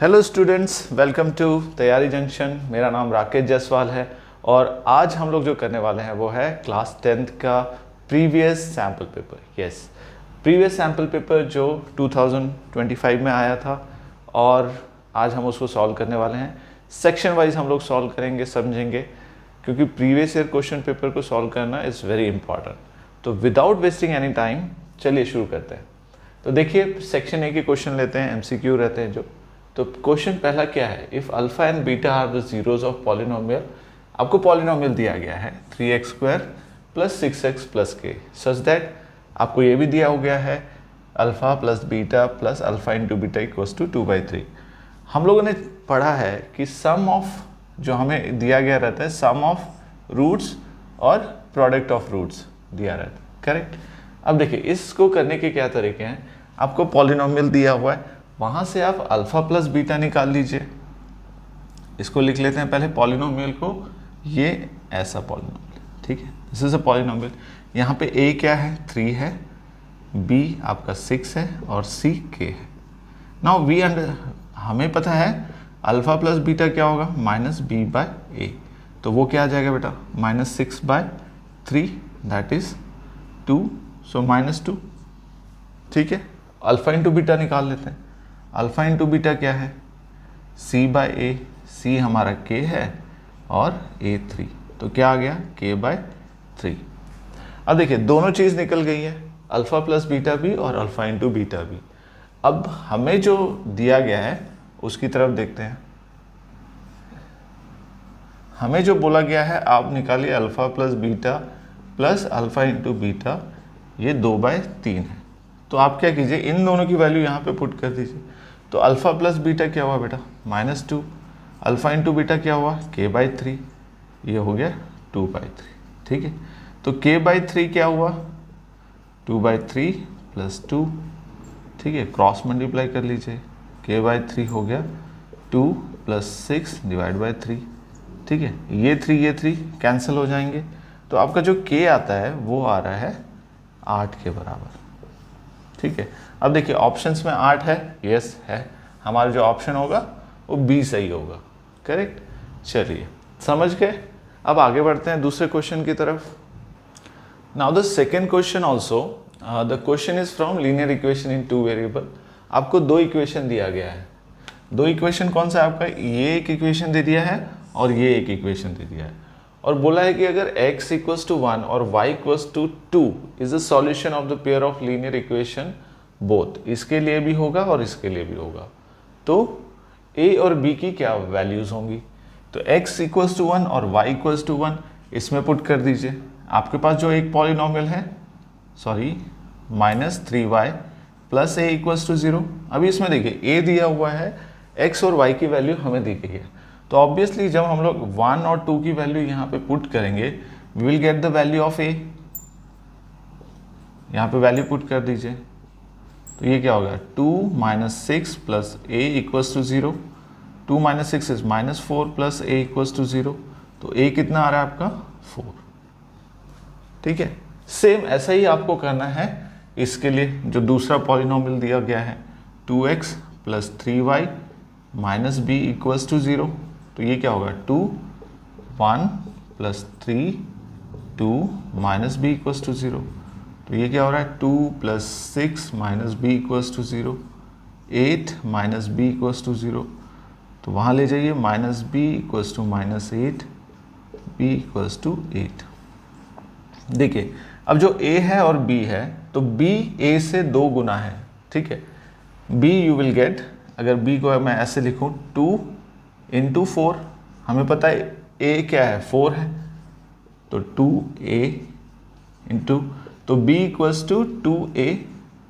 Hello students, welcome to तैयारी junction. मेरा नाम राकेश जायसवाल है और आज हम लोग जो करने वाले हैं वो है क्लास 10th का previous sample paper. Yes, previous sample paper जो 2025 में आया था और आज हम उसको सॉल्व करने वाले हैं। सेक्शन वाइज हम लोग सॉल्व करेंगे, समझेंगे, क्योंकि प्रीवियस ईयर क्वेश्चन पेपर को सॉल्व करना इज़ वेरी इंपॉर्टेंट। तो विदाउट वेस्टिंग एनी टाइम चलिए शुरू करते हैं। तो देखिए, सेक्शन ए के क्वेश्चन लेते हैं, MCQ रहते हैं जो। तो क्वेश्चन पहला क्या है, if alpha and beta are the zeros of polynomial. आपको पॉलिनोमियल दिया गया है 3x² प्लस 6x प्लस के, सच दैट आपको ये भी दिया हो गया है alpha plus beta plus alpha into beta equals to 2/3। हम लोगों ने पढ़ा है कि सम ऑफ जो हमें दिया गया रहता है, सम ऑफ रूट्स और प्रोडक्ट ऑफ रूट्स दिया रहता है, करेक्ट। अब देखिए, इसको करने के क्या तरीके हैं। आपको पॉलिनोमियल दिया हुआ है, वहाँ से आप अल्फा प्लस बीटा निकाल लीजिए। इसको लिख लेते हैं पहले पॉलिनोमियल को, ये ऐसा पॉलिनोमियल, ठीक है, दिस इज अ पॉलिनोमियल। यहाँ पे a क्या है, 3 है, b आपका 6 है और c k है। नाउ हमें पता है अल्फा प्लस बीटा क्या होगा, -b/a। तो वो क्या आ जाएगा बेटा, -6/3 दैट इज 2, सो -2, ठीक है। अल्फा इंटू बीटा निकाल लेते हैं। अल्फा इंटू बीटा क्या है, c/a, c हमारा k है और a 3, तो क्या आ गया, k/3। अब देखिए, दोनों चीज़ निकल गई है, अल्फा प्लस बीटा भी और अल्फा इंटू बीटा भी। अब हमें जो दिया गया है उसकी तरफ देखते हैं। हमें जो बोला गया है, आप निकालिए alpha plus beta plus alpha into beta, ये 2/3 है। तो आप क्या कीजिए, इन दोनों की वैल्यू यहाँ पे पुट कर दीजिए। तो अल्फा प्लस बीटा क्या हुआ बेटा, -2, अल्फा इंटू बीटा क्या हुआ, k/3, ये हो गया 2/3, ठीक है। तो k/3 क्या हुआ, 2/3 प्लस 2, ठीक है, क्रॉस मल्टीप्लाई कर लीजिए, k/3 हो गया 2 प्लस 6 डिवाइड बाई 3, ठीक है। ये 3 कैंसिल हो जाएंगे, तो आपका जो k आता है वो आ रहा है 8 के बराबर, ठीक है। अब देखिए, ऑप्शंस में 8 है, यस है, हमारा जो ऑप्शन होगा वो बी सही होगा, करेक्ट। चलिए, समझ गए। अब आगे बढ़ते हैं दूसरे क्वेश्चन की तरफ। Now the second question also, the question is from linear equation in 2 variable. आपको 2 इक्वेशन दिया गया है। 2 इक्वेशन कौन सा है आपका, ये एक इक्वेशन दे दिया है और ये एक इक्वेशन दे दिया है, और बोला है कि अगर x = 1 और y = 2 is a solution of the pair of linear equation both. इसके लिए भी होगा और इसके लिए भी होगा। तो a और b की क्या वैल्यूज होंगी, तो x = 1 और y = 1 इसमें पुट कर दीजिए। आपके पास जो एक पॉलिनोमियल है, सॉरी, -3y प्लस a = 0। अभी इसमें देखिए, a दिया हुआ है, x और y की वैल्यू हमें दी गई है। तो ऑब्वियसली जब हम लोग 1 और 2 की वैल्यू यहाँ पे पुट करेंगे, we will get the value of a। यहाँ पे वैल्यू पुट कर दीजिए, तो ये क्या होगा, 2 - 6 plus a = 0। 2 - 6 is -4 plus a = 0। तो a कितना आ रहा है आपका, 4, ठीक है। सेम ऐसा ही आपको करना है इसके लिए। जो दूसरा पॉलिनोमियल दिया गया है, 2x plus 3y minus b = 0, तो ये क्या होगा, 2 1 प्लस 3 2 माइनस b = 0। तो ये क्या हो रहा है, 2 plus 6 minus b = 0, 8 minus b = 0। तो वहाँ ले जाइए, -b = -8, b = 8। देखिए, अब जो a है और b है, तो b a से 2 गुना है, ठीक है। b यू विल गेट, अगर b को मैं ऐसे लिखूँ, 2 × 4, हमें पता है a क्या है, 4 है, तो 2a इंटू, तो b = 2a।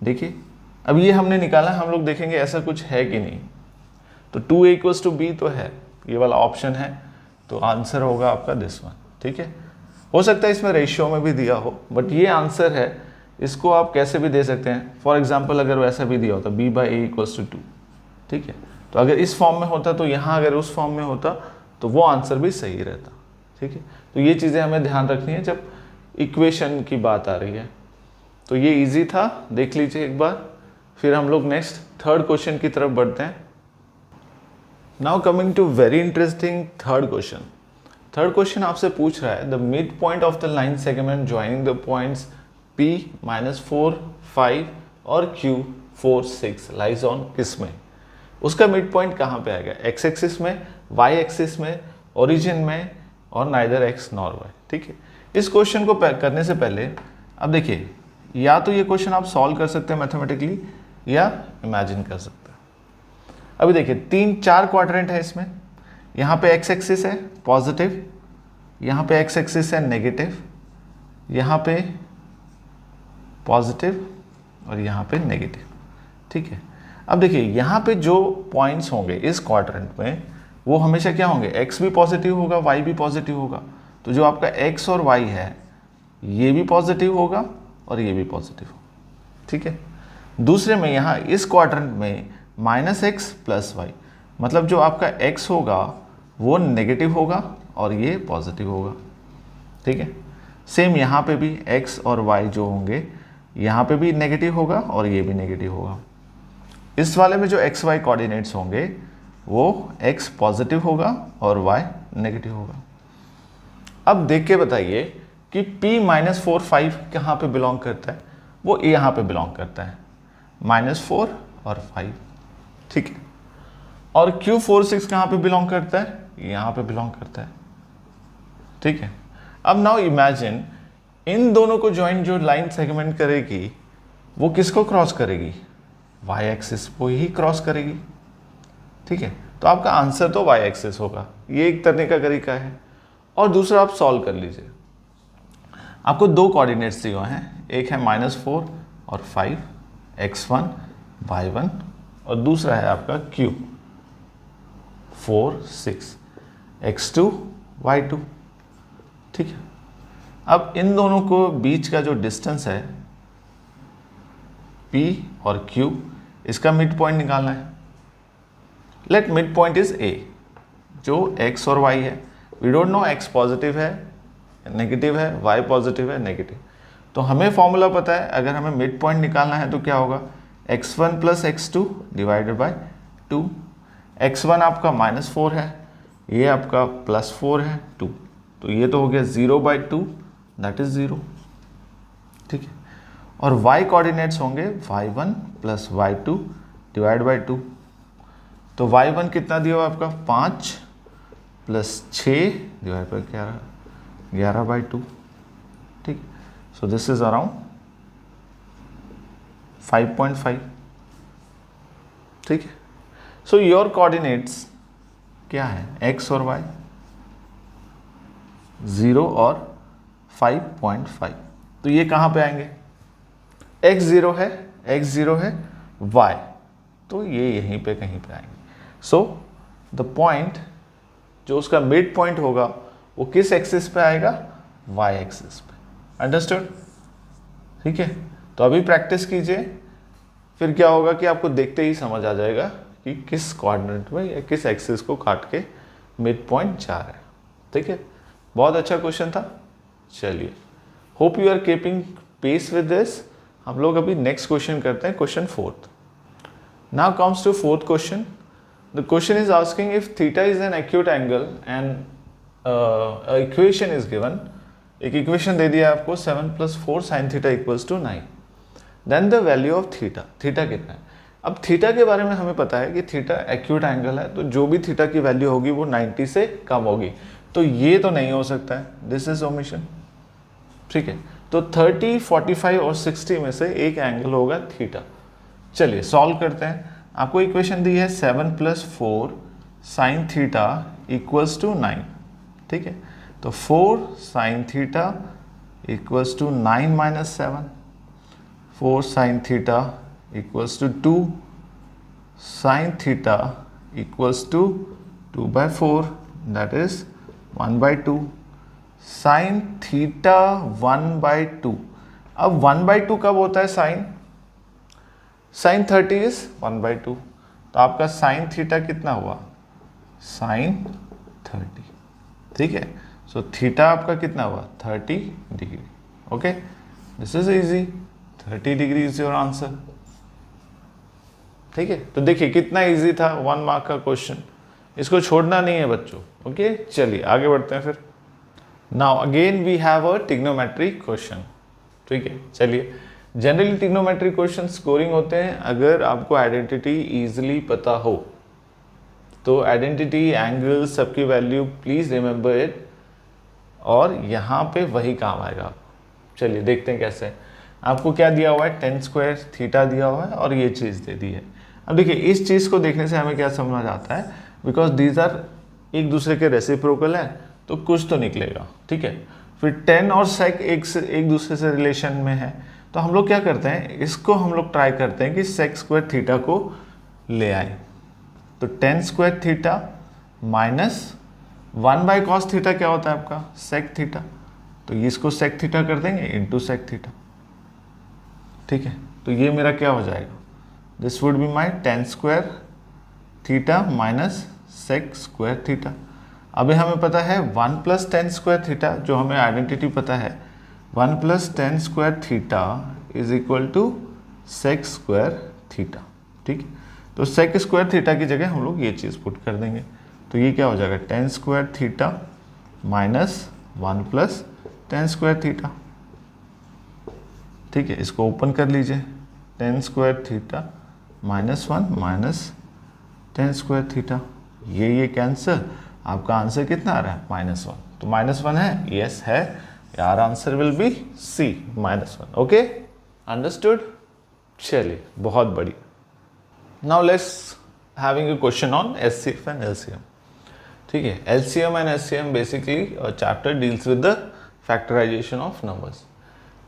देखिए, अब ये हमने निकाला, हम लोग देखेंगे ऐसा कुछ है कि नहीं। तो 2a = b तो है, ये वाला ऑप्शन है, तो आंसर होगा आपका दिस वन, ठीक है। हो सकता है इसमें रेशियो में भी दिया हो, बट ये आंसर है। इसको आप कैसे भी दे सकते हैं। फॉर एग्जाम्पल, अगर वैसा भी दिया होता b/a = 2, ठीक है, तो अगर इस फॉर्म में होता, तो यहाँ अगर उस फॉर्म में होता, तो वो आंसर भी सही रहता, ठीक है। तो ये चीज़ें हमें ध्यान रखनी है जब इक्वेशन की बात आ रही है। तो ये इजी था, देख लीजिए एक बार। फिर हम लोग नेक्स्ट थर्ड क्वेश्चन की तरफ बढ़ते हैं। Now coming to very interesting third question. Third question आपसे पूछ रहा है the mid point of the line segment joining the points P -4, 5 और Q 4, 6 लाइज ऑन किस में। उसका मिड पॉइंट कहाँ पे आएगा, एक्स एक्सिस में, वाई एक्सिस में, ओरिजिन में, और नाइदर एक्स नॉर वाई। ठीक है, इस क्वेश्चन को करने से पहले अब देखिए, या तो ये क्वेश्चन आप सॉल्व कर सकते हैं मैथमेटिकली या इमेजिन कर सकते हैं। अभी देखिए 3-4 क्वाड्रेंट है इसमें। यहाँ पे एक्स एक्सिस है पॉजिटिव, यहाँ पे एक्स एक्सिस है नेगेटिव, यहाँ पे पॉजिटिव और यहाँ पे नेगेटिव। ठीक है, अब देखिए यहाँ पे जो पॉइंट्स होंगे इस क्वाड्रेंट में वो हमेशा क्या होंगे, एक्स भी पॉजिटिव होगा, वाई भी पॉजिटिव होगा। तो जो आपका एक्स और वाई है ये भी पॉजिटिव होगा और ये भी पॉजिटिव होगा। ठीक है, दूसरे में यहाँ इस क्वाड्रेंट में -x + y, मतलब जो आपका x होगा वो नेगेटिव होगा और ये पॉजिटिव होगा। ठीक है, सेम यहाँ पे भी x और y जो होंगे यहाँ पे भी नेगेटिव होगा और ये भी नेगेटिव होगा। इस वाले में जो x y कोऑर्डिनेट्स होंगे वो x पॉजिटिव होगा और y नेगेटिव होगा। अब देख के बताइए कि P -4, 5 कहाँ पे बिलोंग करता है, वो यहाँ पे बिलोंग करता है, -4 और 5। ठीक है, और Q 4, 6 कहाँ पे बिलोंग करता है, यहाँ पे बिलोंग करता है। ठीक है, अब नाउ इमेजिन इन दोनों को ज्वाइन जो लाइन सेगमेंट करेगी वो किसको क्रॉस करेगी, वाई एक्सिस को ही क्रॉस करेगी। ठीक है, तो आपका आंसर तो वाई एक्सिस होगा, ये एक करने का तरीका है। और दूसरा आप सॉल्व कर लीजिए, आपको 2 कोऑर्डिनेट्स दिए हुए हैं, एक है -4 और 5, x1 y1, और दूसरा है आपका q 4, 6 x2 y2। ठीक है, अब इन दोनों को बीच का जो डिस्टेंस है P और Q, इसका मिड पॉइंट निकालना है। Let mid point is A, जो x और y है। We don't know x positive है नेगेटिव है, y पॉजिटिव है नेगेटिव। तो हमें फॉर्मूला पता है, अगर हमें मिड पॉइंट निकालना है तो क्या होगा, x1 + x2 / 2। x1 आपका -4 है, ये आपका +4 है 2, तो ये तो हो गया 0/2, दैट इज 0। ठीक है, और y कोऑर्डिनेट्स होंगे y1 + y2 / 2। तो y1 कितना दिया हुआ आपका, 5 + 6 / 11/2। ठीक, सो दिस इज अराउंड 5.5। ठीक है, सो योर कोऑर्डिनेट्स क्या है, x और y, 0 और 5.5। तो ये कहाँ पे आएंगे, x 0 है, y, तो ये यहीं पे कहीं पे आएंगे। सो द पॉइंट जो उसका मिड पॉइंट होगा वो किस एक्सिस पे आएगा, y एक्सिस पे। अंडरस्टूड। ठीक है, तो अभी प्रैक्टिस कीजिए, फिर क्या होगा कि आपको देखते ही समझ आ जाएगा कि किस कोऑर्डिनेट में या किस एक्सिस को काट के मिड पॉइंट जा रहा है। ठीक है, बहुत अच्छा क्वेश्चन था। चलिए, hope you are keeping pace with this. हम लोग अभी नेक्स्ट क्वेश्चन करते हैं, question 4th। Now comes to 4th question. The question is asking if theta is an acute angle and equation is given. एक equation दे दिया आपको 7 + 4 sin theta = 9। Then the value of theta, theta कितना है। अब theta के बारे में हमें पता है कि थीटा एक्यूट एंगल है, तो जो भी थीटा की वैल्यू होगी वो 90 से कम होगी। तो ये तो नहीं हो सकता है, दिस इज ओमिशन। ठीक है, तो 30, 45 और 60 में से एक एंगल होगा थीटा। चलिए सॉल्व करते हैं। आपको इक्वेशन दी है 7 + 4 sin थीटा = 9। ठीक है, तो 4 sin theta = 9 - 7, 4 sin theta = 2, sin theta = 2/4, that is 1/2, sin theta 1/2। अब 1/2 कब होता है sin 30 इज 1/2, तो आपका sin थीटा कितना हुआ, sin 30। ठीक है, सो थीटा आपका कितना हुआ, 30 degree. Okay, this is easy, 30 degree is your answer. ठीक है, तो देखिए कितना इजी था, 1 मार्क का क्वेश्चन। इसको छोड़ना नहीं है बच्चों। ओके, चलिए आगे बढ़ते हैं फिर। Now again we have a trigonometry question. ठीक है, चलिए। जनरली ट्रिग्नोमेट्री क्वेश्चन स्कोरिंग होते हैं अगर आपको आइडेंटिटी इजीली पता हो। तो आइडेंटिटी, एंगल, सबकी वैल्यू प्लीज रिमेंबर इट, और यहाँ पे वही काम आएगा। चलिए देखते हैं कैसे। आपको क्या दिया हुआ है, tan स्क्वायर थीटा दिया हुआ है और ये चीज़ दे दी है। अब देखिए इस चीज़ को देखने से हमें क्या समझ आता है, बिकॉज दीज आर एक दूसरे के रेसिप्रोकल है तो कुछ तो निकलेगा। ठीक है, फिर tan और sec एक दूसरे से रिलेशन में है, तो हम लोग क्या करते हैं, इसको हम लोग ट्राई करते हैं कि sec स्क्वायर थीटा को ले आए। तो tan square theta minus 1/cos theta क्या होता है आपका, sec थीटा, तो ये इसको sec थीटा कर देंगे इंटू sec थीटा। ठीक है, तो ये मेरा क्या हो जाएगा, this would be my tan square theta minus sec square theta. अभी हमें पता है 1 प्लस tan स्क्वायर थीटा, जो हमें आइडेंटिटी पता है 1 plus tan square theta is equal to sec square theta. ठीक है, तो sec स्क्वायर थीटा की जगह हम लोग ये चीज़ पुट कर देंगे, तो ये क्या हो जाएगा, tan square theta minus 1 plus tan square theta. ठीक है, इसको ओपन कर लीजिए, tan square theta minus 1 minus tan square theta, ये कैंसिल, आपका आंसर कितना आ रहा है, -1। तो -1 है, यस है, यार answer will be C, -1। Okay, understood. चलिए बहुत बढ़िया। Now let's having a question on HCF and LCM. ठीक है, LCM and HCM basically chapter deals with the factorisation of numbers.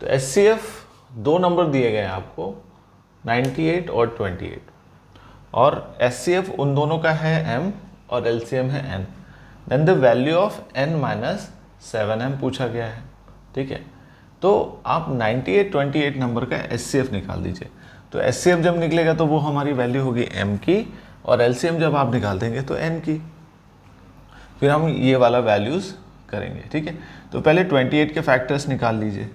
तो एचसीएफ दो नंबर दिए गए हैं आपको, 98 और 28, और एचसीएफ उन दोनों का है m और एलसीएम है n। Then the value of n minus 7m पूछा गया है। ठीक है, तो आप 98 28 नंबर का एचसीएफ निकाल दीजिए। तो एचसीएफ जब निकलेगा तो वो हमारी वैल्यू होगी m की, और एलसीएम जब आप निकाल देंगे तो n की। फिर हम ये वाला वैल्यूज़ करेंगे। ठीक है, तो पहले 28 के फैक्टर्स निकाल लीजिए।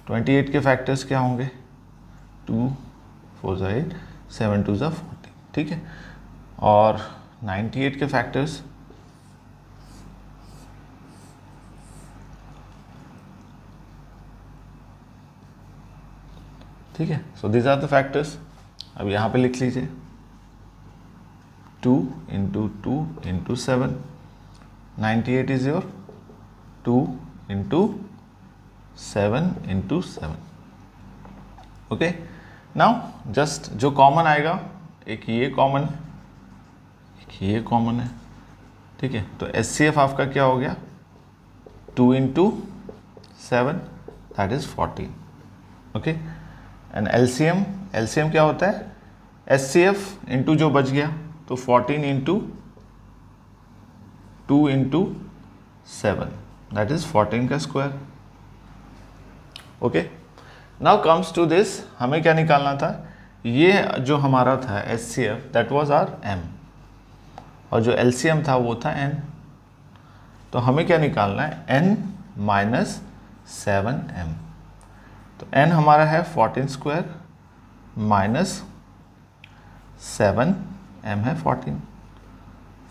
28 के फैक्टर्स क्या होंगे, 2 4 8 7 2 14। ठीक है, और 98 के फैक्टर्स ठीक है, so these are the factors. अब यहाँ पे लिख लीजिए 2 into 2 into 7, 98 is your 2 into 7 into 7। Okay, now just जो कॉमन आएगा, एक ये कॉमन, एक ये कॉमन है। ठीक है, तो एचसीएफ आपका क्या हो गया, 2 into 7 that is 14। Okay, and LCM, LCM क्या होता है, एचसीएफ इंटू जो बच गया, तो 14 इंटू 2 इंटू 7 दैट इज 14 का square. Okay, now comes to this, हमें क्या निकालना था, ये जो हमारा था HCF that was our m, और जो एलसीएम था वो था n। तो हमें क्या निकालना है, n माइनस 7m। तो n हमारा है 14 स्क्वायर माइनस 7m है 14।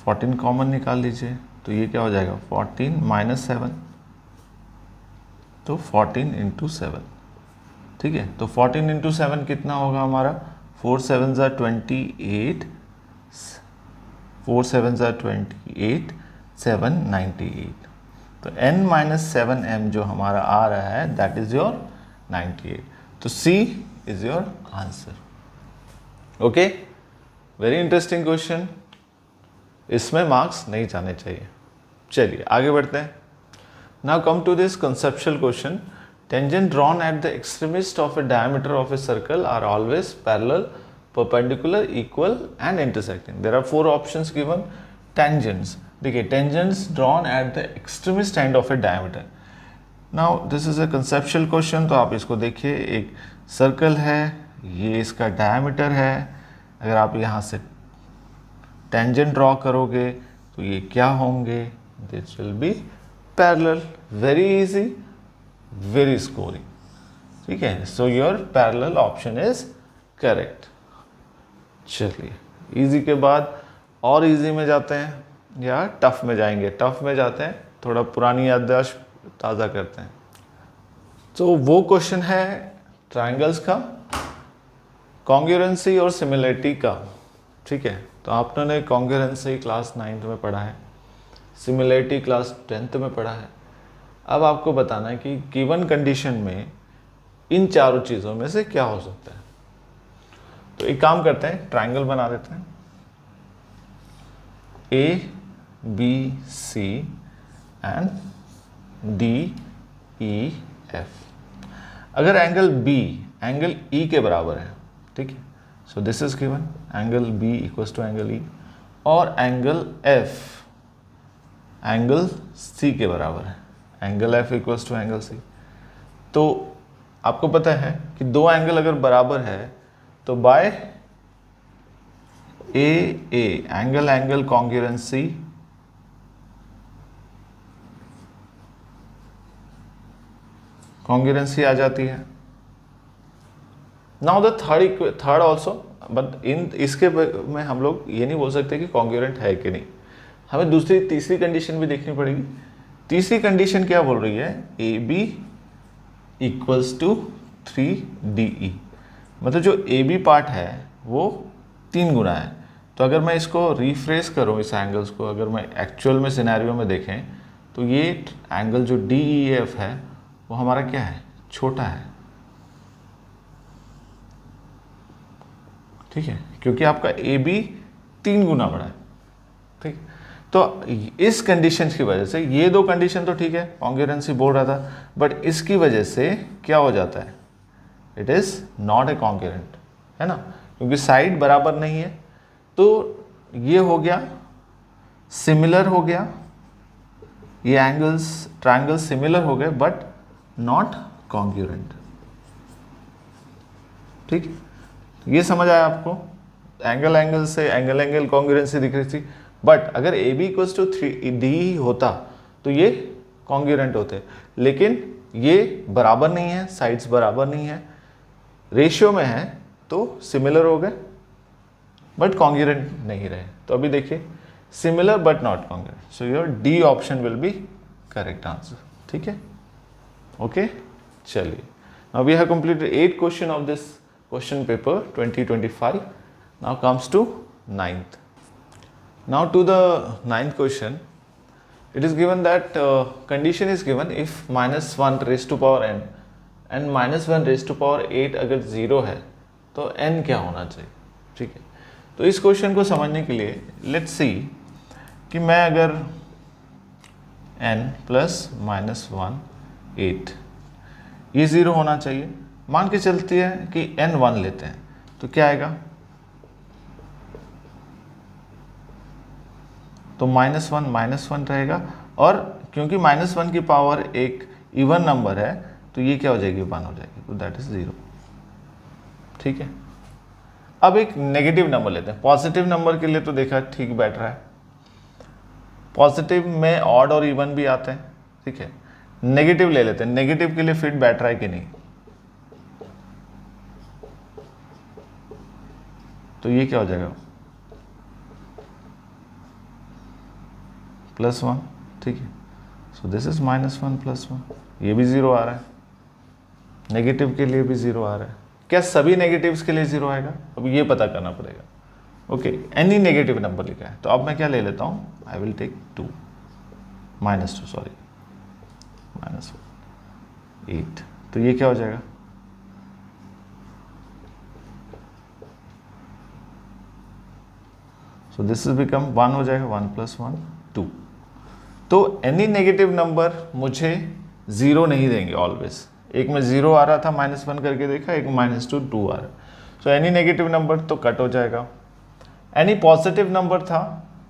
14 कॉमन निकाल लीजिए, तो ये क्या हो जाएगा, 14 माइनस 7, तो 14 इंटू 7। ठीक है, तो 14 इंटू 7 कितना होगा हमारा, 4 7 ज़ा 28, 4 7 ज़ा 28, 7 98। तो n माइनस 7m जो हमारा आ रहा है दैट इज योर 98। तो C is your answer. Okay, very interesting question, इसमें मार्क्स नहीं जाने चाहिए। चलिए आगे बढ़ते हैं। Now come to this conceptual question. Tangent drawn at the extremist of a diameter of a circle are always parallel, perpendicular, equal and intersecting. There are 4 options given. Tangents, देखिए tangents drawn at the extremist end of a diameter. Now this is a conceptual question, तो आप इसको देखिए, एक circle है, ये इसका diameter है, अगर आप यहाँ से टेंजेंट ड्रॉ करोगे तो ये क्या होंगे, this will B parallel. Very easy, very scoring. ठीक है, so your parallel option is correct. चलिए इजी के बाद और इजी में जाते हैं। या टफ में जाएंगे? टफ में जाते हैं, थोड़ा पुरानी याददाश्त ताज़ा करते हैं। तो वो क्वेश्चन है ट्रायंगल्स का, कॉन्ग्रुएंसी और सिमिलरिटी का। ठीक है, तो आपने कॉन्ग्रुएंसी क्लास 9th में पढ़ा है, सिमिलरिटी क्लास 10th में पढ़ा है। अब आपको बताना है कि गिवन कंडीशन में इन चारों चीज़ों में से क्या हो सकता है। तो एक काम करते हैं, ट्रायंगल बना देते हैं, A B C and D E F. अगर एंगल बी एंगल ई के बराबर है, ठीक है, so this is given angle B equals to angle E, और एंगल एफ एंगल सी के बराबर है, angle F equals to angle C. तो आपको पता है कि दो एंगल अगर बराबर है तो by a angle angle congruency आ जाती है। Now the third also, but इसके में हम लोग ये नहीं बोल सकते कि कॉन्ग्रुएंट है कि नहीं, हमें तीसरी कंडीशन भी देखनी पड़ेगी। तीसरी कंडीशन क्या बोल रही है? A B equals to 3DE, मतलब जो ए बी पार्ट है वो 3 गुना है। तो अगर मैं इसको रिफ्रेश करूँ, इस एंगल्स को अगर मैं एक्चुअल में सिनेरियो में देखें तो ये एंगल जो DEF है वो हमारा क्या है? छोटा है। ठीक है, क्योंकि आपका ए बी 3 गुना बड़ा है। ठीक, तो इस कंडीशन की वजह से, ये दो कंडीशन तो ठीक है, कॉन्ग्रुएंसी बोल रहा था, बट इसकी वजह से क्या हो जाता है? It is not a congruent, है ना, क्योंकि साइड बराबर नहीं है। तो ये हो गया सिमिलर, हो गया ये एंगल्स, ट्रायंगल सिमिलर हो गए बट नॉट कॉन्ग्रुएंट। ठीक, ये समझ आया आपको? एंगल एंगल से एंगल एंगल कॉन्ग्रुएंसी दिख रही थी, बट अगर A B equals to 3D होता तो ये कॉन्ग्रुएंट होते, लेकिन ये बराबर नहीं है, साइड्स बराबर नहीं है, रेशियो में है, तो सिमिलर हो गए बट कॉन्ग्रुएंट नहीं रहे। तो अभी देखिए, similar but not congruent, so your D option will be correct answer. ठीक है, ओके, चलिए। Now we have completed 8 question of this question paper 2025. Now comes to 9th. Now to the 9th question, it is given that condition is given if -1 raised to power n and -1 raised to power 8 अगर 0 है तो n क्या होना चाहिए। ठीक है, तो इस क्वेश्चन को समझने के लिए लेट्स सी कि मैं अगर n प्लस -1 8 ये 0 होना चाहिए, मान के चलती है कि n 1 लेते हैं तो क्या आएगा? तो -1 रहेगा, और क्योंकि -1 की पावर एक इवन नंबर है तो ये क्या हो जाएगी? 1 हो जाएगी, तो दैट इज 0। ठीक है, अब एक नेगेटिव नंबर लेते हैं। पॉजिटिव नंबर के लिए तो देखा ठीक बैठ रहा है, पॉजिटिव में ऑड और इवन भी आते हैं। ठीक है, नेगेटिव ले लेते हैं, नेगेटिव के लिए फिट बैठ रहा है कि नहीं? तो ये क्या हो जाएगा? +1। ठीक है, सो दिस इज -1 + 1, ये भी 0 आ रहा है, नेगेटिव के लिए भी 0 आ रहा है। क्या सभी नेगेटिव्स के लिए 0 आएगा? अब ये पता करना पड़ेगा। ओके, एनी नेगेटिव नंबर लिखा है, तो अब मैं क्या ले लेता हूँ? आई विल टेक -2 सॉरी -8, तो ये क्या हो जाएगा? सो दिस इज बिकम 1 हो जाएगा, 1 + 1 2। तो एनी नेगेटिव नंबर मुझे 0 नहीं देंगे ऑलवेज। एक में 0 आ रहा था, -1 करके देखा, एक -2 2 आ रहा है, सो एनी नेगेटिव नंबर तो कट हो जाएगा। एनी पॉजिटिव नंबर था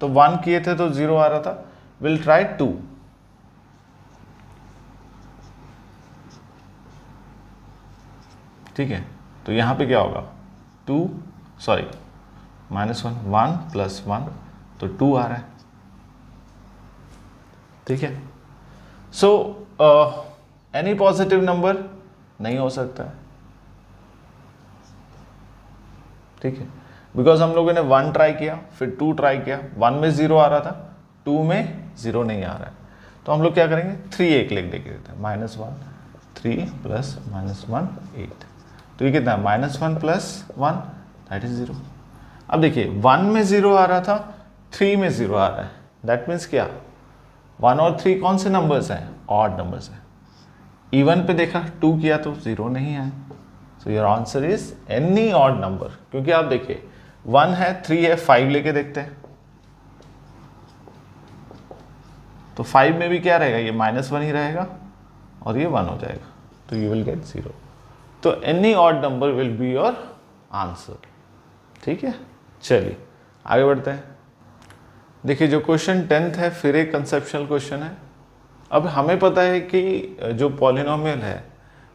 तो 1 किए थे तो 0 आ रहा था, विल ट्राई 2। ठीक है, तो यहाँ पे क्या होगा? -1 + 1 तो 2 आ रहा है। ठीक है, सो एनी पॉजिटिव नंबर नहीं हो सकता है। ठीक है, बिकॉज हम लोगों ने 1 ट्राई किया, फिर 2 ट्राई किया, 1 में 0 आ रहा था, 2 में 0 नहीं आ रहा है, तो हम लोग क्या करेंगे 3 एक लिख देते हैं, -1 3 प्लस -1 8, तो ये कितना है -1 प्लस 1 दैट इज 0। अब देखिए 1 में 0 आ रहा था, 3 में 0 आ रहा है, दैट मीन्स क्या 1 और 3 कौन से नंबर्स हैं, ऑड नंबर्स हैं। इवन पे देखा 2 किया तो 0 नहीं आया, सो your answer is any odd number, क्योंकि आप देखिए 1 है 3 है 5 लेके देखते हैं, तो 5 में भी क्या रहेगा, ये -1 ही रहेगा और ये 1 हो जाएगा, तो यू विल गेट 0। तो any odd number will be your answer. ठीक है, चलिए आगे बढ़ते हैं। देखिए जो क्वेश्चन 10th है फिर एक कंसेप्शनल क्वेश्चन है। अब हमें पता है कि जो पॉलिनोमियल है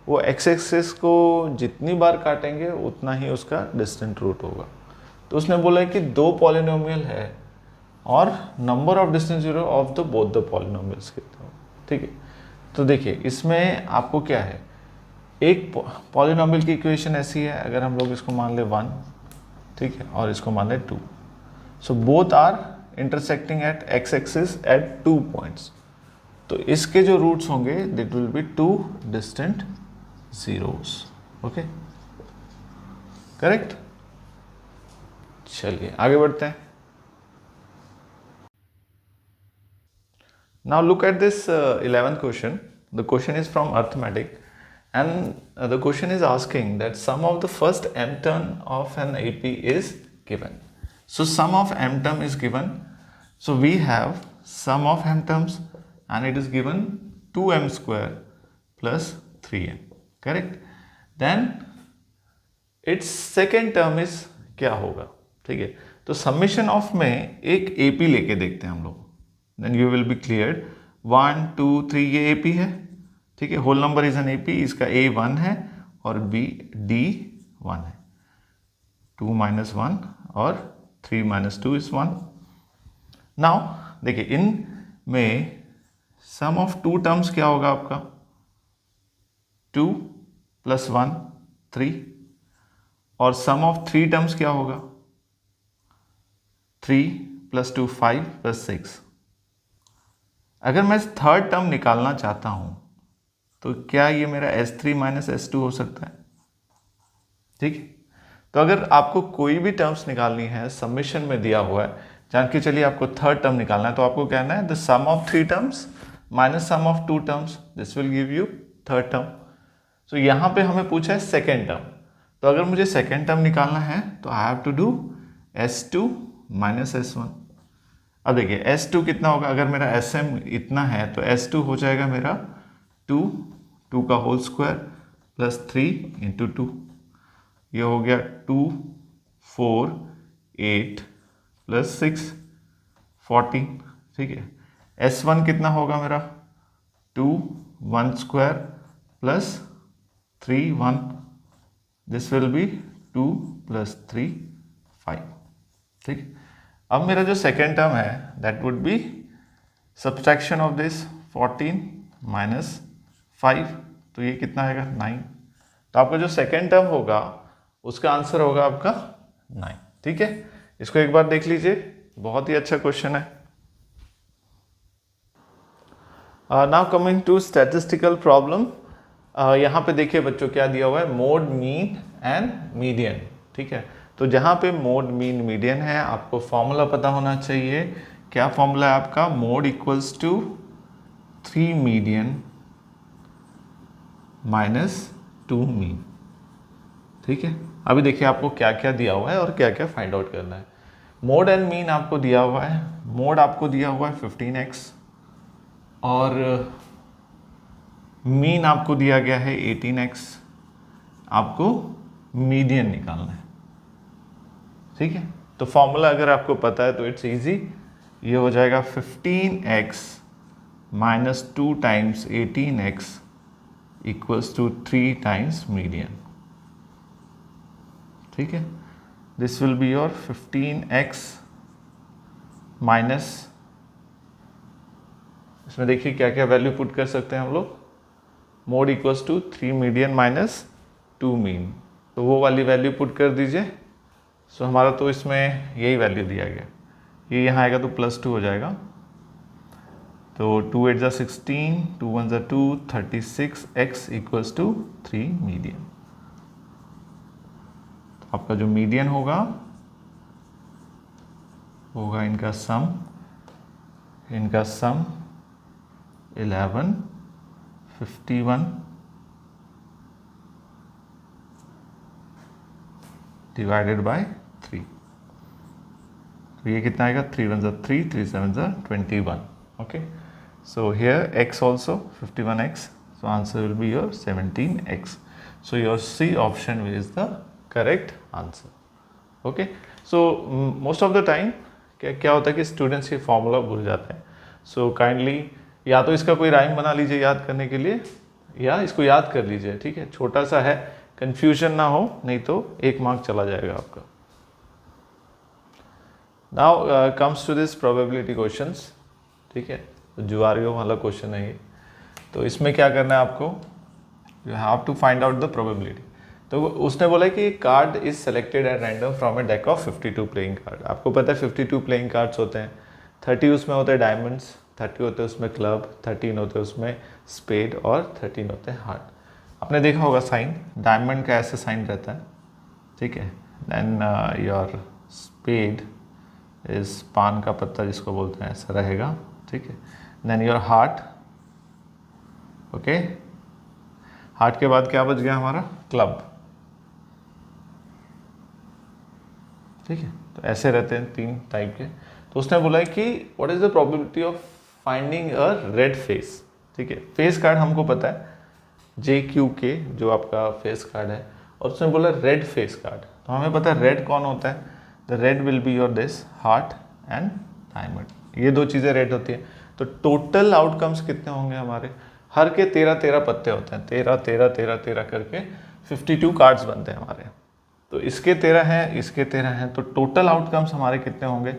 वो एक्स एक्सिस को जितनी बार काटेंगे उतना ही उसका डिस्टेंट रूट होगा। तो उसने बोला है कि 2 पॉलिनोमियल है और number of distant zero of the both the polynomials कितने हो। ठीक है, तो देखिए इसमें आपको क्या है, एक पॉलिनोमियल की इक्वेशन ऐसी है, अगर हम लोग इसको मान ले 1, ठीक है, और इसको मान ले 2, so both are intersecting at X axis at 2 points, तो इसके जो रूट्स होंगे that will be 2 distant zeros. Okay, correct. चलिए आगे बढ़ते हैं। Now look at this 11th question. The question is from arithmetic and the question is asking that sum of the first m term of an AP is given. So sum of m term is given. So we have sum of m terms and it is given 2m square plus 3m. Correct? Then its second term is क्या होगा? ठीक है, तो summation of में एक AP लेके देखते हैं हम लोग, then you will be cleared 1 2 3 ये AP है, ठीक है, whole number is an AP, इसका A 1 है और B D 1 है, 2 minus 1 और 3 minus 2 is 1। नाउ देखिए इन में सम ऑफ 2 टर्म्स क्या होगा आपका, 2 plus 1 3, और सम ऑफ 3 टर्म्स क्या होगा, 3 plus 2 5 plus 6। अगर मैं थर्ड टर्म निकालना चाहता हूं तो क्या ये मेरा S3 माइनस S2 हो सकता है। ठीक है, तो अगर आपको कोई भी टर्म्स निकालनी है समेशन में दिया हुआ है, जान के चलिए आपको थर्ड टर्म निकालना है, तो आपको कहना है the sum of 3 terms minus sum of 2 terms, this will give you third term. तो यहाँ पे हमें पूछा है सेकेंड टर्म, तो अगर मुझे सेकेंड टर्म निकालना है तो I have to do S2 minus S1। अब देखिए S2 कितना होगा, अगर मेरा SM इतना है तो S2 हो जाएगा मेरा 2 का होल स्क्वायर प्लस 3 इंटू 2, ये हो गया 2 4 8 प्लस 6 14। ठीक है, S1 कितना होगा मेरा 2 1 square plus 3 1, this will be 2 plus 3 5। ठीक है, अब मेरा जो सेकेंड टर्म है that would B subtraction of this 14 minus 5, तो ये कितना आएगा 9। तो आपका जो सेकेंड टर्म होगा उसका आंसर होगा आपका 9। ठीक है, इसको एक बार देख लीजिए, बहुत ही अच्छा क्वेश्चन है। Now coming to statistical problem, यहाँ पे देखिए बच्चों क्या दिया हुआ है, मोड मीन एंड मीडियन। ठीक है, तो जहाँ पे मोड मीन मीडियन है आपको फॉर्मूला पता होना चाहिए। क्या फॉर्मूला है आपका, mode equals to 3 median minus 2 mean. ठीक है, अभी देखिए आपको क्या क्या दिया हुआ है और क्या क्या फाइंड आउट करना है। मोड एंड मीन आपको दिया हुआ है, मोड आपको दिया हुआ है 15x और मीन आपको दिया गया है 18x, आपको मीडियन निकालना है। ठीक है, तो फॉर्मूला अगर आपको पता है तो इट्स इजी, ये हो जाएगा 15x minus 2 times 18x equals to 3 times median. ठीक है, this will be your 15x minus, इसमें देखिए क्या क्या वैल्यू पुट कर सकते हैं हम लोग, mode equals to 3 median minus 2 mean, तो वो वाली वैल्यू पुट कर दीजिए। सो हमारा तो इसमें यही वैल्यू दिया गया, ये यहाँ आएगा तो +2 हो जाएगा तो 2 8 16, 2 1 2, 36 x इक्वल्स टू 3 मीडियन। आपका जो मीडियन होगा इनका सम 11, 51 डिवाइडेड बाय 3। तो ये कितना आएगा, 3 1 3, 3 7 21। Okay, so here x also 51x, so answer will be your 17x. So your C option is the correct answer. Okay, so most of the time क्या होता है कि स्टूडेंट्स ये फॉर्मूला भूल जाते हैं। सो काइंडली या तो इसका कोई राइम बना लीजिए याद करने के लिए, या इसको याद कर लीजिए, ठीक है, छोटा सा है, कंफ्यूजन ना हो, नहीं तो 1 मार्क चला जाएगा आपका। Now comes to this probability questions, ठीक है, तो जुआरियों वाला क्वेश्चन है ये। तो इसमें क्या करना है आपको, you have to find out the probability. तो उसने बोला कि card is selected at random from a deck of 52 playing card. आपको पता है 52 प्लेइंग कार्ड्स होते हैं, 30 उसमें होते हैं डायमंड्स, 30 होते हैं उसमें क्लब, 13 होते हैं उसमें स्पेड और 13 होते हैं हार्ट। आपने देखा होगा साइन, डायमंड का ऐसे साइन रहता है, ठीक है, देन योर स्पेड इज पान का पत्ता जिसको बोलते हैं, ऐसा रहेगा, ठीक है, then your heart. Okay, heart के बाद क्या बच गया हमारा, क्लब, ठीक है। तो ऐसे रहते हैं 3 टाइप के। तो उसने बोला है कि what is the probability of finding a red face, ठीक है। फेस कार्ड हमको पता है JQK जो आपका फेस कार्ड है, और उसने बोला रेड फेस कार्ड, तो हमें पता है रेड कौन होता है, the red will be your this heart and diamond, ये 2 चीज़ें रेड होती हैं। तो टोटल आउटकम्स कितने होंगे हमारे, हर के 13 पत्ते होते हैं, 13 करके 52 कार्ड्स बनते हैं हमारे। तो इसके 13 हैं, इसके 13 हैं, तो टोटल आउटकम्स हमारे कितने होंगे,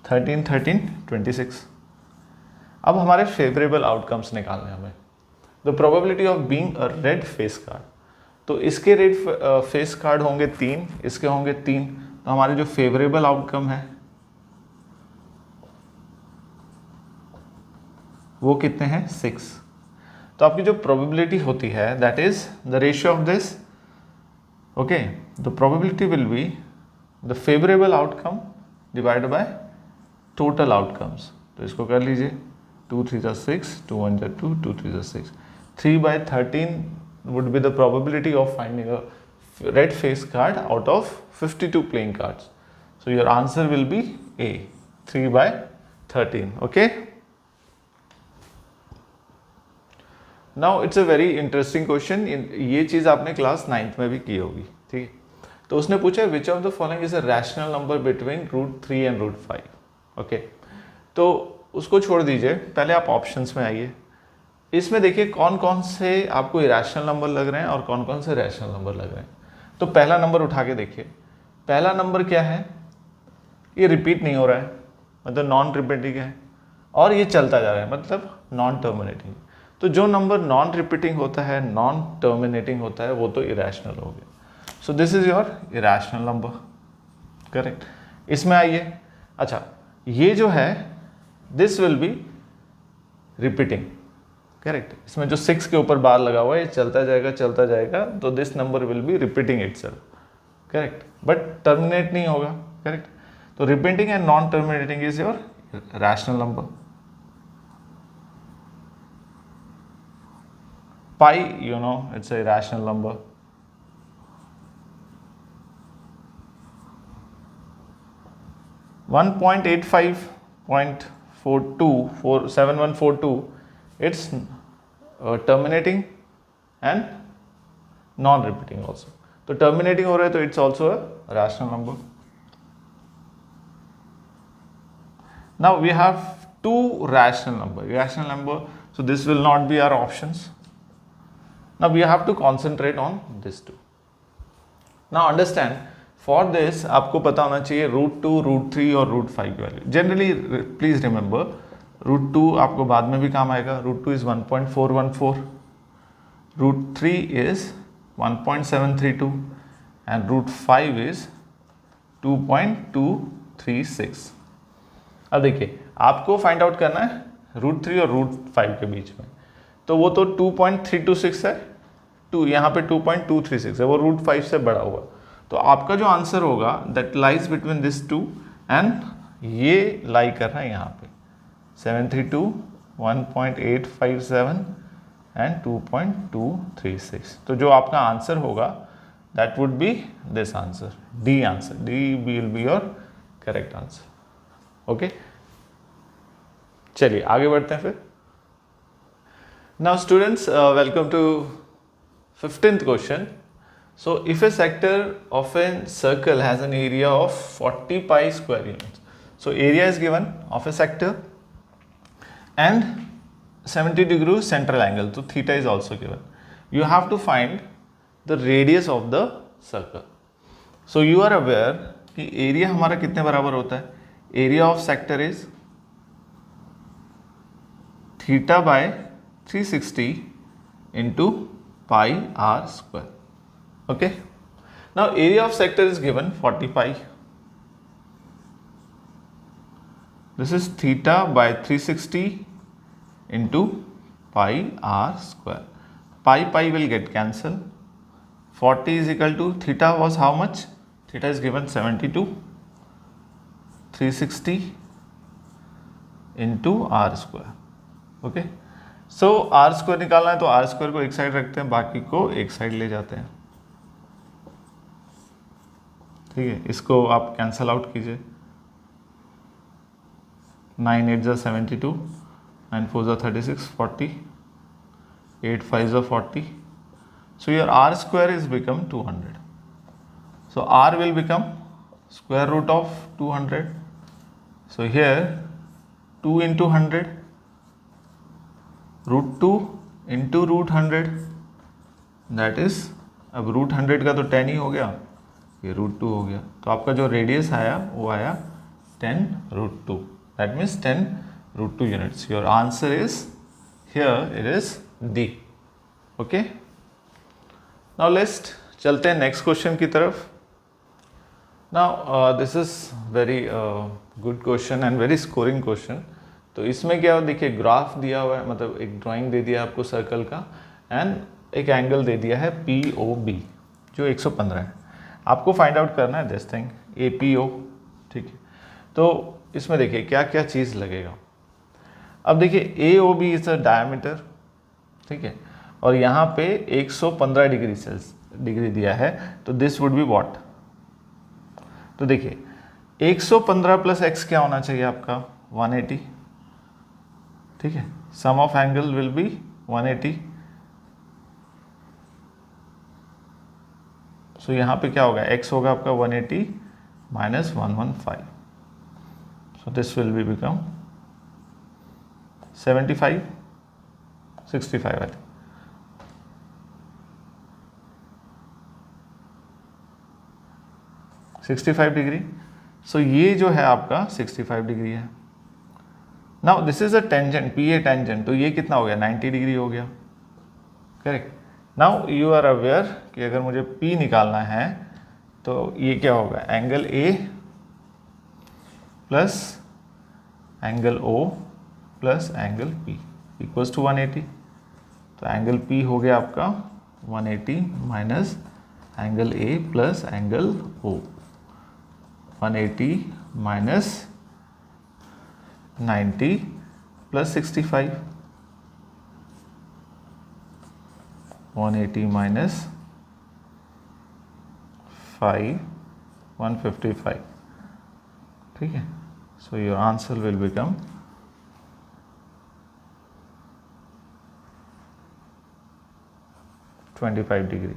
13 13 26। अब हमारे फेवरेबल आउटकम्स निकालने हमें, the probability of being a red face card. तो इसके रेड फेस कार्ड होंगे 3, इसके होंगे 3, तो हमारे जो फेवरेबल आउटकम है वो कितने हैं, 6। तो आपकी जो प्रोबेबिलिटी होती है that is the ratio of this, okay, the probability will be the favourable outcome divided by total outcomes. तो इसको कर लीजिए, 2 3 6, 2 1 2, 2 3 6, 3/13 would be the probability of finding a red face card out of 52 playing cards. So your answer will be A, 3/13. Okay. Now it's a very interesting question. ये चीज़ आपने class 9th में भी की होगी, ठीक है। तो उसने पूछा which of the following is a rational number between √3 and √5. Okay, तो उसको छोड़ दीजिए, पहले आप ऑप्शंस में आइए। इसमें देखिए कौन कौन से आपको इरेशनल नंबर लग रहे हैं और कौन कौन से रैशनल नंबर लग रहे हैं। तो पहला नंबर उठा के देखिए, पहला नंबर क्या है, ये रिपीट नहीं हो रहा है, मतलब नॉन रिपीटिंग है, और ये चलता जा रहा है, मतलब नॉन टर्मिनेटिंग। तो जो नंबर नॉन रिपीटिंग होता है, नॉन टर्मिनेटिंग होता है, वो तो इरेशनल हो गया। सो this is your irrational number, correct. इसमें आइए, अच्छा ये जो है this will B repeating, correct. इसमें जो 6 के ऊपर बार लगा हुआ है, ये चलता जाएगा, तो this number will be repeating itself, correct, but terminate नहीं होगा, करेक्ट। तो repeating and non terminating is your rational number. Pi, you know, it's a rational number. .85.427142, it's terminating and non-repeating also. तो terminating हो रहा है तो it's also a rational number. Now we have 2 rational number, so this will not be our options. Now we have to concentrate on this 2. Now understand, for this आपको पता होना चाहिए √2, √3 और √5 की वैल्यू। जनरली प्लीज रिमेंबर, √2 आपको बाद में भी काम आएगा, √2 इज 1.414, √3 इज 1.732 एंड √5 इज 2.2 2.36। अब देखिए आपको फाइंड आउट करना है √3 और √5 के बीच में, तो वो तो 2.326 है, यहाँ पे 2.236 है, वो √5 से बड़ा हुआ। तो आपका जो आंसर होगा that lies between this two and ये लाई कर रहा है यहाँ पे 732, 1.857 एंड 2.236। तो जो आपका आंसर होगा that would be this answer, D answer, D will be your correct answer. Okay, चलिए आगे बढ़ते हैं फिर। Now students, welcome to 15th question. So if a sector of a circle has an area of 40 pi square units, so area is given of a sector and 70 degree central angle, so theta is also given. You have to find the radius of the circle. So you are aware कि area हमारा कितने बराबर होता है, area of sector is theta by 360 into pi r square. Okay, now area of sector is given 40 pi. This is theta by 360 into pi r square. Pi will get cancelled. 40 is equal to, theta was how much? Theta is given 72. 360 into r square. Okay, so R square निकालना है तो are square को एक side रखते हैं, बाकी को एक साइड ले जाते हैं। ठीक है, इसको आप कैंसल आउट कीजिए। 9 8 जा 72, 9 4 जा 36, 40, 8 5 जा 40. So your r square is become 200. So r will become square root of 200. So here 2 into 100, √2 into √100, that is, अब √100 का तो 10 ही हो गया, ये √2 हो गया, तो आपका जो रेडियस आया वो आया 10√2, that means 10√2 units. Your answer is here, it is D. Okay, now let's चलते हैं नेक्स्ट क्वेश्चन की तरफ। Now this is very good question and very scoring question. तो इसमें क्या देखिए, ग्राफ दिया हुआ है, मतलब एक ड्राइंग दे दिया है आपको सर्कल का, एंड एक एंगल दे दिया है POB जो 115 है। आपको फाइंड आउट करना है दिस थिंग APO। ठीक है, तो इसमें देखिए क्या क्या चीज़ लगेगा। अब देखिए AOB इज अ डायमीटर, ठीक है, और यहाँ पे 115 डिग्री दिया है, तो दिस वुड बी व्हाट। तो देखिए 115 प्लस x क्या होना चाहिए आपका, 180। ठीक है, sum of angle will be 180। So यहाँ पे क्या होगा, x होगा आपका 180 minus 115, so this will be become 75, 65 I think. Degree. So ये जो है आपका 65 डिग्री है। Now this is a tangent, PA tangent, तो ये कितना हो गया, 90 डिग्री हो गया, correct. Now you are aware कि अगर मुझे P निकालना है तो ये क्या होगा, angle A plus angle O plus angle P equals to 180। तो एंगल P हो गया आपका 180 minus angle A plus angle O, 180 minus 90 plus 65, 180 minus 5, 155। ठीक है, so your answer will become 25 degree.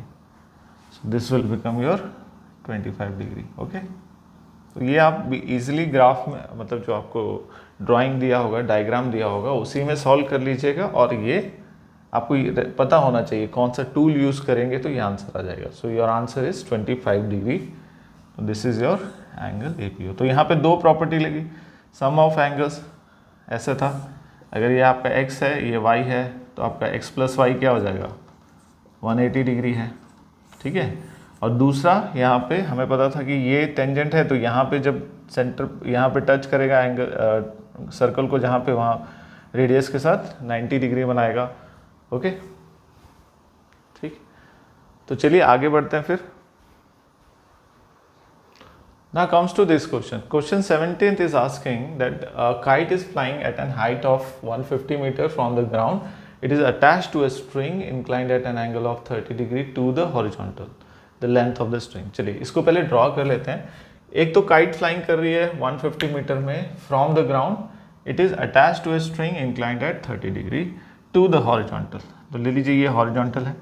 So this will become your 25 degree. Okay, तो ये आप easily graph में, मतलब जो आपको ड्राइंग दिया होगा, डायग्राम दिया होगा, उसी में सॉल्व कर लीजिएगा, और ये आपको पता होना चाहिए कौन सा टूल यूज़ करेंगे तो ये आंसर आ जाएगा। सो your answer is 25 degree. This is your angle APO। तो यहाँ पे दो प्रॉपर्टी लगी, सम ऑफ एंगल्स ऐसे था, अगर ये आपका x है, ये y है, तो आपका x प्लस वाई क्या हो जाएगा, 180 डिग्री है। ठीक है, और दूसरा यहाँ पे हमें पता था कि ये टेंजेंट है, तो यहाँ पे जब सेंटर यहाँ पे टच करेगा एंगल सर्कल को जहाँ पे, वहाँ रेडियस के साथ 90 डिग्री बनाएगा। ओके ठीक, तो चलिए आगे बढ़ते हैं फिर। Now comes to this question. Question 17th is asking that a kite is flying at an height of 150 meter from the ground. It is attached to a string inclined at an angle of 30 degree to the horizontal. The length of the string. चलिए इसको पहले draw कर लेते हैं। एक तो kite flying कर रही है 150 मीटर में from the ground. It is attach to a string inclined at 30 degree to the horizontal. तो ले लीजिए ये हॉरिजॉन्टल है,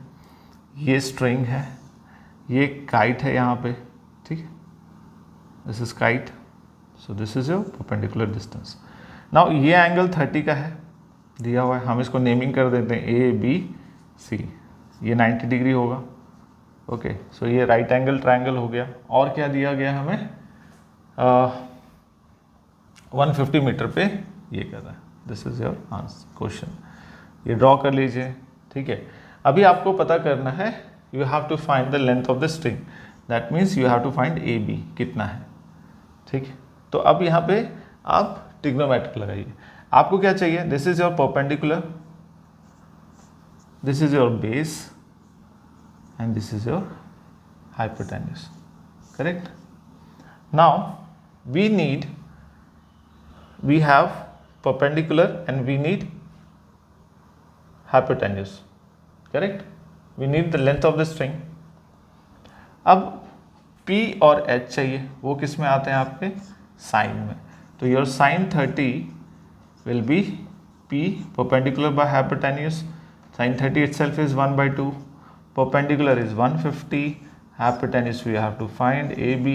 ये स्ट्रिंग है, ये काइट है यहाँ पे, ठीक है। This is kite, so this is your perpendicular distance. Now ये एंगल 30 का है, दिया हुआ है, हम इसको नेमिंग कर देते हैं ए बी सी। ये 90 डिग्री होगा। ओके, सो ये राइट एंगल ट्रायंगल हो गया। और क्या दिया गया हमें, 150 मीटर पे ये कर रहा है। This is your answer question. ये ड्रॉ कर लीजिए, ठीक है। अभी आपको पता करना है, you have to find the length of the string, that means you have to find A B कितना है, ठीक है। तो अब यहाँ पे आप ट्रिग्नोमेट्रिक लगाइए। आपको क्या चाहिए, this is your perpendicular, this is your base and this is your hypotenuse, correct? Now we have perpendicular and we need hypotenuse, correct? We need the length of the string. अब P और H चाहिए, वो किस में आते हैं आपके, sign में। तो your sin 30 will be P perpendicular by hypotenuse. Sin 30 itself is 1/2. Perpendicular is 150, hypotenuse we have to find AB,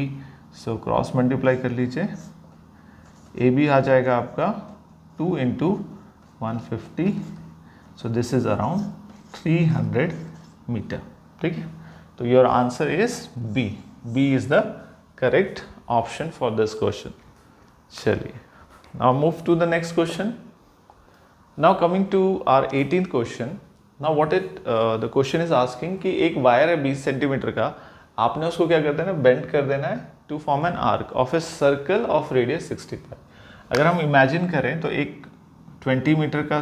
so cross multiply कर लीजिए। AB आ जाएगा आपका 2 into 150, so this is around 300 metre, ठीक है। तो your answer is B. B is the correct option for this question. चलिए, now move to the next question. Now coming to our 18th question. Now what the question is asking कि एक wire है 20 centimetre का, आपने उसको क्या कर देना है, बेंड कर देना है to form an arc of a circle of radius 65। अगर हम इमेजिन करें तो एक 20 मीटर का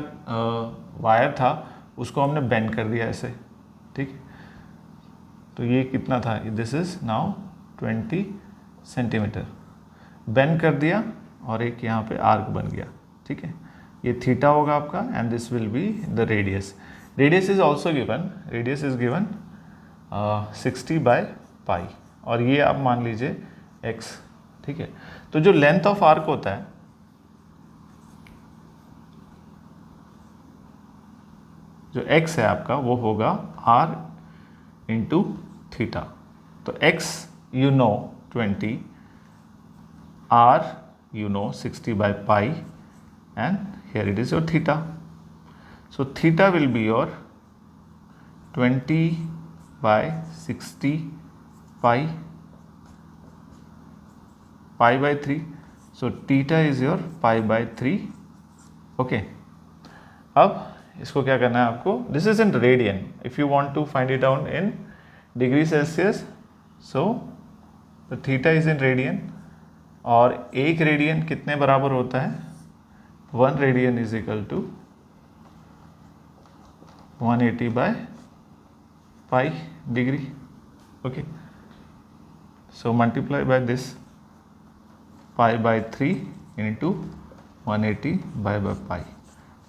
वायर था, उसको हमने बेंड कर दिया ऐसे, ठीक। तो ये कितना था, this is now 20 centimetre, bend कर दिया और एक यहाँ पे आर्क बन गया, ठीक है। ये थीटा होगा आपका and this will be the radius. Radius is also given, radius is given 60/π और ये आप मान लीजिए x, ठीक है। तो जो लेंथ ऑफ आर्क होता है, जो x है आपका, वो होगा r इंटू थीटा। तो x you know 20, r you know 60/π and here it is your theta. So theta will be your 20/60 pi, pi/3. So theta is your pi/3. Okay. अब इसको क्या करना है आपको, this is in radian. If you want to find it down in degree Celsius, so the theta is in radian. और एक radian कितने बराबर होता है, 1 radian is equal to 180/π degree. Okay, so multiply by this pi/3 into 180/π.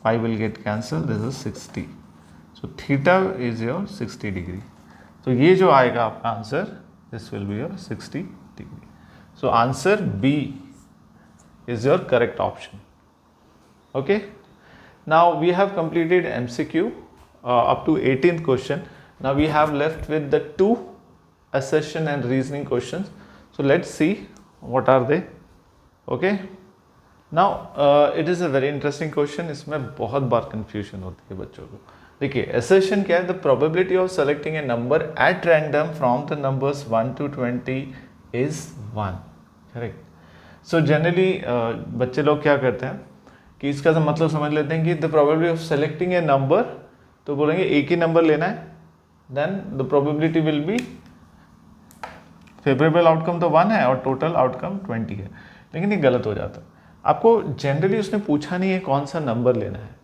Pi will get cancelled, this is 60. So theta is your 60 degree. तो ये जो आएगा आपका answer, this will be your 60 degree. So answer B is your correct option. Okay. Now we have completed MCQ up to 18th question. Now we have left with the 2 assertion and reasoning questions. So let's see what are they. Okay. Now it is a very interesting question. इसमें बहुत बार confusion होती है बच्चों को। देखिए, assertion क्या है, the probability of selecting a number at random from the numbers 1 to 20 is 1. Correct. So generally बच्चे लोग क्या करते हैं कि इसका मतलब समझ लेते हैं कि the probability of selecting a number, तो बोलेंगे एक ही नंबर लेना है, then the probability will be favourable outcome तो 1 है और टोटल आउटकम 20 है, लेकिन ये गलत हो जाता है। आपको जनरली उसने पूछा नहीं है कौन सा नंबर लेना है।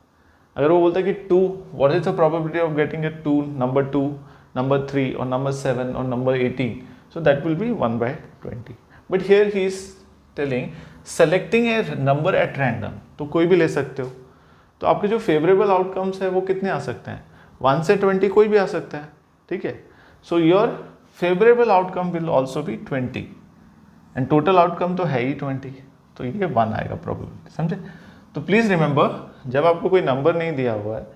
अगर वो बोलता है कि 2, what is the probability of getting a 2, number 2, number 3 और नंबर 7 और number 18, so that will be 1/20. But here he is telling selecting a number at random, तो कोई भी ले सकते हो। तो आपके जो फेवरेबल आउटकम्स है वो कितने आ सकते हैं, 1 से 20 कोई भी आ सकता है, ठीक है। So your favourable outcome will also be 20 and total outcome तो है ही 20, तो ये 1 आएगा प्रोबेबिलिटी, समझे। तो प्लीज़ रिमेंबर, जब आपको कोई नंबर नहीं दिया हुआ है,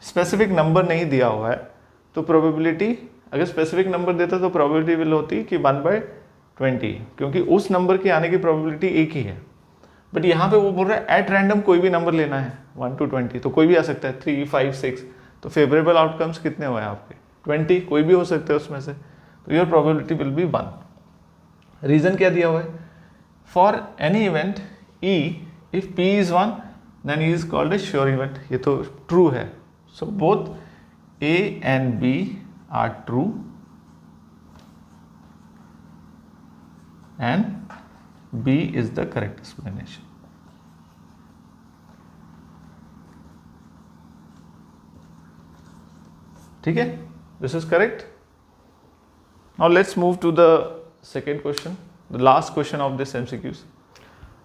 स्पेसिफिक नंबर नहीं दिया हुआ है, तो प्रोबेबिलिटी, अगर स्पेसिफिक नंबर देता तो प्रोबेबिलिटी विल होती कि 1/20, क्योंकि उस नंबर के आने की प्रोबेबिलिटी एक ही है। बट यहाँ पे वो बोल रहा है एट रैंडम कोई भी नंबर लेना है 1 to 20, तो कोई भी आ सकता है 3, 5, 6, तो फेवरेबल आउटकम्स कितने हुए हैं आपके 20, कोई भी हो सकते हैं उसमें से, तो your probability will be 1। Reason क्या दिया हुआ है, for any event E if P is 1 then E is called a sure event, ये तो ट्रू है। So both A and B are true and B is the correct explanation. ठीक है, this is correct. Now let's move to the second question, the last question of this MCQs.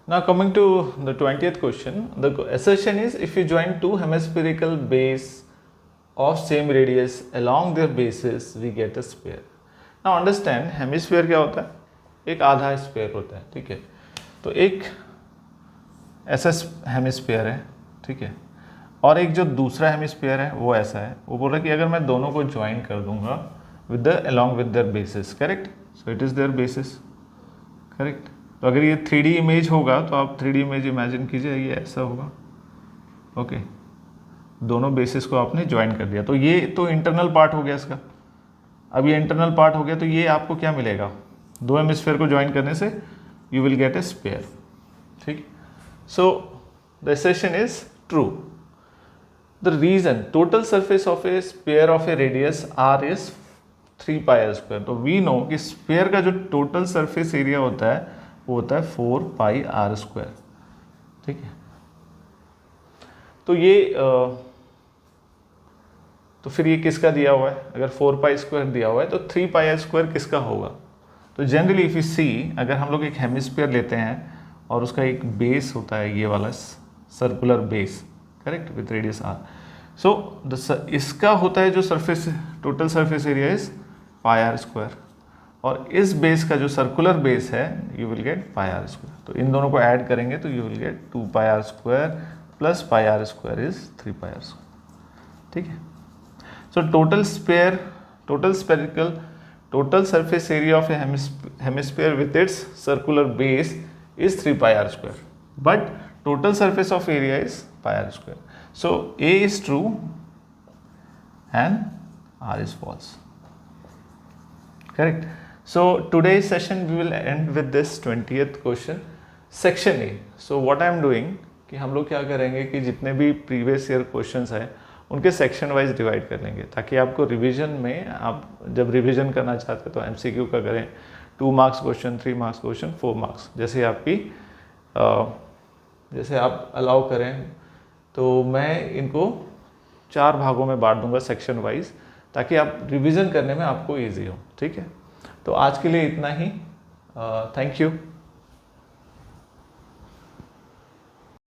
Now coming to the 20th question, the assertion is if you join two hemispherical bases of same radius along their bases we get a sphere. Now understand hemisphere क्या होता है, एक आधा sphere होता है, ठीक है। तो एक ऐसा हेमिस्फीयर है, ठीक है, और एक जो दूसरा हेमिस्फीयर है वो ऐसा है। वो बोल रहा है कि अगर मैं दोनों को ज्वाइन कर दूंगा with the along with their basis, correct, so it is their basis, correct. तो अगर ये 3D इमेज होगा तो आप 3D इमेज इमेजिन कीजिए, ये ऐसा होगा, ओके। दोनों बेसिस को आपने ज्वाइन कर दिया, तो ये तो इंटरनल पार्ट हो गया इसका। अब ये इंटरनल पार्ट हो गया, तो ये आपको क्या मिलेगा, दो हेमिस्फीयर को ज्वाइन करने से you will get a sphere, ठीक। So the assertion is true. The reason total surface of a sphere of a radius r is 3πr²। तो वी नो कि स्पेयर का जो टोटल सरफेस एरिया होता है वो होता है 4πr², ठीक है। तो ये तो फिर ये किसका दिया हुआ है, अगर 4π² दिया हुआ है तो 3πr² किसका होगा। तो जनरली इफ यू सी, अगर हम लोग एक हेमिस्फीयर लेते हैं और उसका एक बेस होता है ये वाला circular base, correct, with radius r, सो इसका होता है जो surface total surface area is πr², और इस बेस का जो सर्कुलर बेस है यू विल गेट πr²। तो इन दोनों को ऐड करेंगे तो you will gate 2πr² plus πr² is 3πr², ठीक है। So total spherical total surface area of a hemisphere with its circular base is 3πr², but total surface of area is πr². So A is true and R is false, correct. So today's session we will end with this 20th question, section A. So what I am doing कि हम लोग क्या करेंगे कि जितने भी previous year questions हैं उनके सेक्शन वाइज डिवाइड कर लेंगे, ताकि आपको रिवीजन में, आप जब रिवीजन करना चाहते हैं तो एमसीक्यू का करें, 2 marks question, 3 marks question, 4 marks, जैसे आपकी जैसे आप अलाउ करें। तो मैं इनको 4 भागों में बांट दूंगा सेक्शन वाइज, ताकि आप रिवीजन करने में आपको ईजी हो, ठीक है। तो आज के लिए इतना ही, थैंक यू।